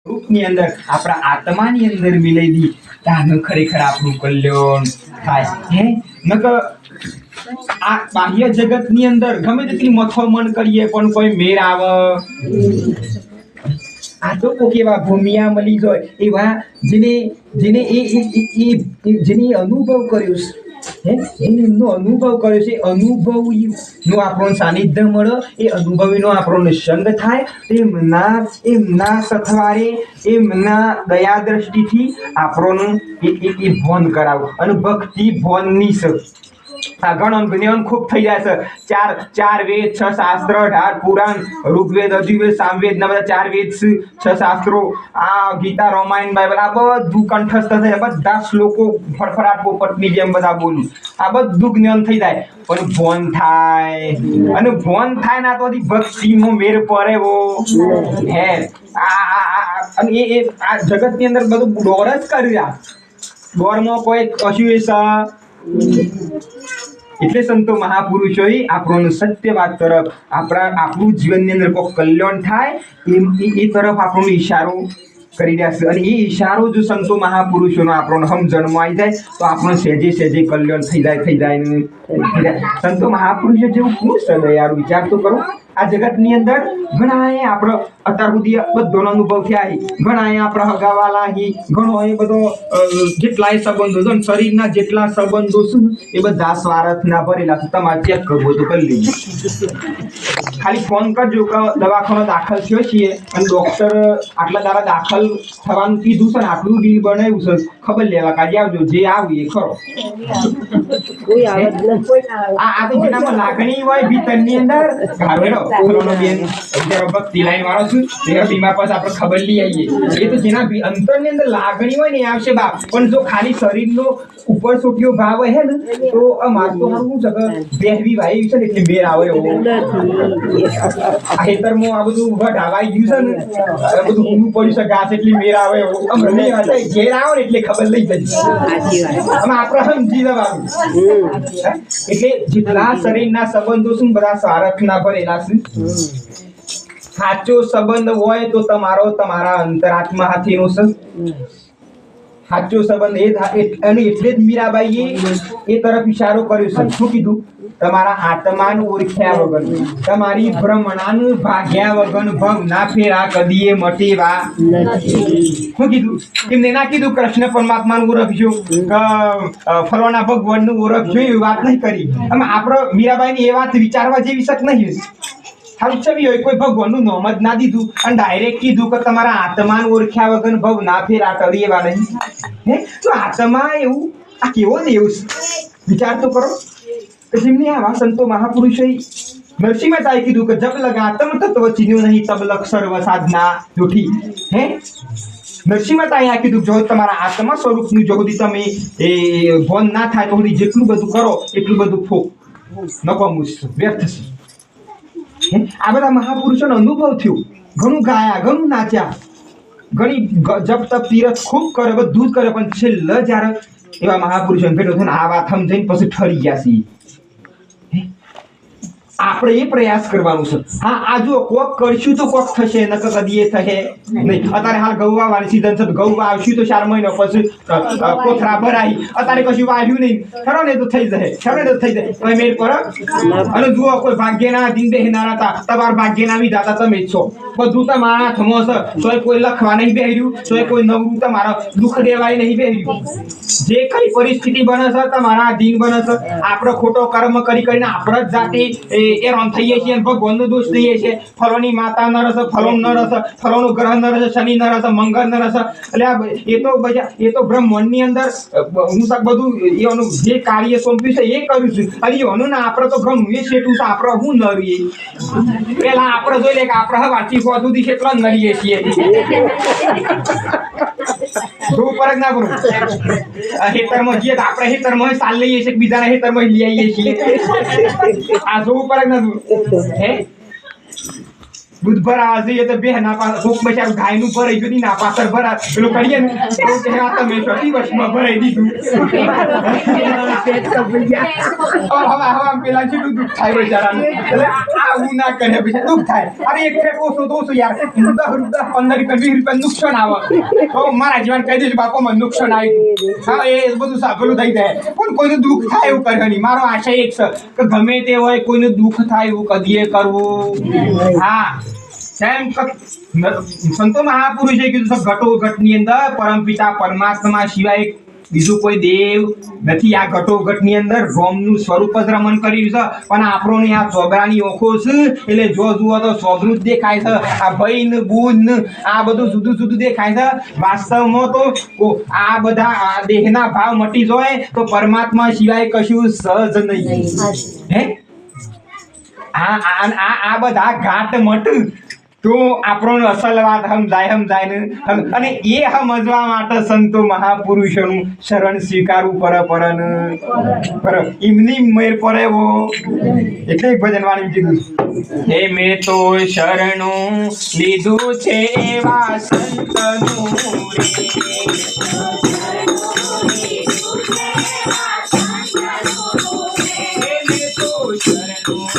રૂપની અંદર આપણા આત્માની અંદર મિલાઈ દી તાનું ખરેખર આપણું કલ્યાણ થાય હે નકર આ બાહ્ય જગતની અંદર ગમે તેટલી મથોમણ કરીએ પણ કોઈ મેર આવે આ તો કોક એવા ભૂમિયા મળી જાય એવા જેને જેને જેને અનુભવ કર્યો છે જેને એમનો અનુભવ કર્યો છે અનુભવીનો આપણો સાનિધ્ય મળે એ અનુભવીનો આપણો સંગ થાય એમના સથવારે એમના દયા દ્રષ્ટિથી આપણને એ ભોન કરાવો અને ભક્તિ ભોનની ગણન જ્ઞાન ખૂબ થઈ જાય છે ચાર વેદ 6 શાસ્ત્ર 18 પુરાણ ઋગ્વેદ અજુર્વેદ સામવેદ ના બધા 4 વેદ 6 શાસ્ત્રો આ ગીતા રામાયણ બાઇબલ આ બધું કંઠસ્થ થાય બધા શ્લોકો ફળફળાટ પોપટની જેમ બધા બોલું આ બધું જ્ઞાન થઈ જાય પણ ભોન થાય અને ભોન થાય ના તો ભક્તિનો મેર પડે વો હે અને એ આ જગતની અંદર બધું દોર જ કર્યા દોરમાં કોઈ કશું એટલે સંતો મહાપુરુષોએ આપણને સત્ય વાત તરફ આપણું જીવનની અંદર કોઈ કલ્યાણ થાય એ તરફ આપણને ઈશારો કરી રહ્યા છે અને એ ઈશારો જો સંતો મહાપુરુષોનો આપણને સમજણમાં આવી જાય તો આપણને સહેજે સહેજે કલ્યાણ થઈ જાય સંતો મહાપુરુષો જેવું કોણ છે યાર વિચાર તો કરો આ જગતની અંદર ઘણા આપણે અત્યાર સુધી બધોનો અનુભવ થયા ઘણા આપણા હગાવાલા ઘણો એ બધો જેટલાય સંબંધો છે શરીરના જેટલા સંબંધો છે એ બધા સ્વાર્થના ભરેલા છે તમારે ચેક કરવો તો કરી લેજો ખાલી ફોન કરજો કે દવાખાનો દાખલ થયો છીએ અને ડોક્ટર આટલા દાડા દાખલ થવાનું કીધું છે ને આટલું બિલ બનાવ્યું છે ખબર લેવા કાજે આવજો જે આવ્યું એ ખરો આ તો જેનામાં લાગણી હોય ભીતરની અંદર ઘાવેડો બેન ભક્તિ લાઈન વાળો છું બીમાર પાસે આપણે ખબર લઈ આવીએ એ તો જેના અંતરની અંદર લાગણી હોય ને એ આવશે બાપ પણ જો ખાલી શરીરનો ઉપર સોટીયો ભાવ હે ને તો માર તો શું છે કે બેહવી ભાઈ છે ને એટલે બેર આવે એવો ખેતરમાં આ બધું ઢાવાઈ ગયું છે ને બધું ઊંડું પડી શકે આ એટલી મેર આવે એવો ઘેર આવે ને એટલે ખબર લઈ જશે આપણે સમજી જવાનું એટલે જેટલા શરીરના સંબંધો શું બધા સ્વાર્થના ભરેલા છે સાચો સંબંધ હોય તો તમારા અંતરાત્મા સાથેનો છે સાચો સંબંધ અને એટલે જ મીરાબાઈએ એ તરફ ઈશારો કર્યો છે શું કીધું તમારા આત્માનું ઓળખ્યા વગર તમારી ભ્રમણાનું ભાગ્યા વગર ભંગ ના ફેરા કદીએ મટેવા શું કીધું એમને ના કીધું કૃષ્ણ પરમાત્માનું ઓળખજો ફલવાના ભગવાનનું ઓળખજો એવી વાત નહીં કરી આમાં આપણે મીરાબાઈની એ વાત વિચારવા જેવી શક નહીં સારું છવી હોય કોઈ ભગવાનનું નામ જ ના દીધું અને ડાયરેક્ટ કીધું કે તમારા આત્માનું ઓળખ્યા વગર ભવ ના ફેરા કરી એવા નહીં હે તો આત્મા એવું આ કેવો ને એવું વિચાર તો કરો કે જેમને આવા સંતો મહાપુરુષોએ નરસિંહ મહેતાએ કીધું કે જબ લગા તમ તત્વ ચીન્યો નહીં તબ લગ સર્વ સાધના જોઠી હે નરસિંહ મહેતાએ આ કીધું જો તમારા આત્મા સ્વરૂપનું જો સુધી તમે એ ભોન ના થાય તો સુધી જેટલું બધું કરો એટલું બધું ફોક નકામું વ્યર્થ છે આ બધા મહાપુરુષોનો અનુભવ થયો ઘણું ગાયા ઘણું નાચ્યા ઘણી જપ તપ તીરથ ખૂબ કરે બધું જ કરે પણ છેલ્લે જ્યારે એવા મહાપુરુષોને ભેટો થઈને આ વાત સમજાઈને પછી ઠરી ગયા છીએ આપણે એ પ્રયાસ કરવાનો છે હા આ જો કોક કરશું તો કોક થશે નકર કદી એ થશે નહીં અત્યારે હાલ ઘઉં વાવવાની સીઝન છે ઘઉં વાવશું તો 4 મહિના પછી કોથરા ભરાઈ અત્યારે કશું વાવ્યું નહીં ખરો ને તો થઈ જાય તમે મેળ પર અને જુઓ કોઈ ભાગ્યના દિન બેહનારા હતા તમારા ભાગ્યના વિધાતા તમે જ છો બધું તમારા હાથમાં છે તોય કોઈ લખવા નહીં બેહર્યું તોય કોઈ નવરું તમારા દુઃખ દેવાય નહીં બેહર્યું જે કઈ પરિસ્થિતિ બને છે તમારા દિન બને છે આપણે ખોટો કર્મ કરીને આપણે જ જાતે એ રોન થઈએ છીએ ભગવાનનો દોષ દઈએ છીએ ફલોની માતા ન રસ ફલો ન રસ ફલોનું ગ્રહ ન રસ શનિ ન રસ મંગળ ન રસ એટલે એ તો બ્રહ્માંડની અંદર હું તક બધું એનું જે કાર્ય સોંપ્યું છે એ કર્યું છું અને એનું ના આપણે તો ઘણું એ છેટું છે આપણે હું નરીએ પેલા આપણે જોઈ લે કે આપણે વાંચી સુધી કેટલા નરીએ છીએ જોવું પરક ના કરું હેતરમાં જઈએ તો આપણે હેતરમાં સાલ લઈએ છીએ બીજાના હેતરમાં લઈ આવીએ છીએ આ જોવું પરક ના હે દૂધ ભરાવા જઈએ તો બે ના પાસ કોક બચારું ગાયનું ભરાઈ ગયું ના પાછળ ભરા પેલું કરીએ ને તો કે આ તમે ચોથી વર્ષમાં ભરાઈ દીધું હવા પેલા જેટલું દુઃખ થાય બચારાનું એટલે આવું ના કરે પછી દુઃખ થાય અરે એક ફેટ ઓછું તો ઓછું યાર 10 રૂપિયા 15 રૂપિયા 20 રૂપિયા નુકસાન આવે તો મારા જીવન કહી દેજો બાપા મને નુકસાન આવ્યું હા એ બધું સાંભળું થઈ જાય પણ કોઈનું દુઃખ થાય એવું કરે નહીં મારો આશય એક છે કે ગમે તે હોય કોઈનું દુઃખ થાય એવું કદીએ કરવું હા સંતો મહાપુરુષે કીધું છે ઘટો ઘટની અંદર પરમપિતા પરમાત્મા સિવાય બીજું કોઈ દેવ નથી આ ઘટો ઘટની અંદર રોમનું સ્વરૂપ જ રમણ કર્યું છે પણ આપણોની આ ચોબરાની ઓખો છે એટલે જો જુઓ તો સોબરું જ દેખાય છે આ ભાઈ ને બુન આ બધું જુદું જુદું દેખાય છે વાસ્તવમાં તો આ બધા દેહના ભાવ મટી જાય તો પરમાત્મા સિવાય કશું સહજ નહીં હે આ બધા ઘાટ મટ તો આપણો અસલ વાત સમજાય ને અને એ સમજવા માટે સંતો મહાપુરુષોનું શરણ સ્વીકારવું પર એમની મેર પડે એવો એટલે ભજન વાણી કીધું હે મેં તો શરણું લીધું છે એવા સંતનું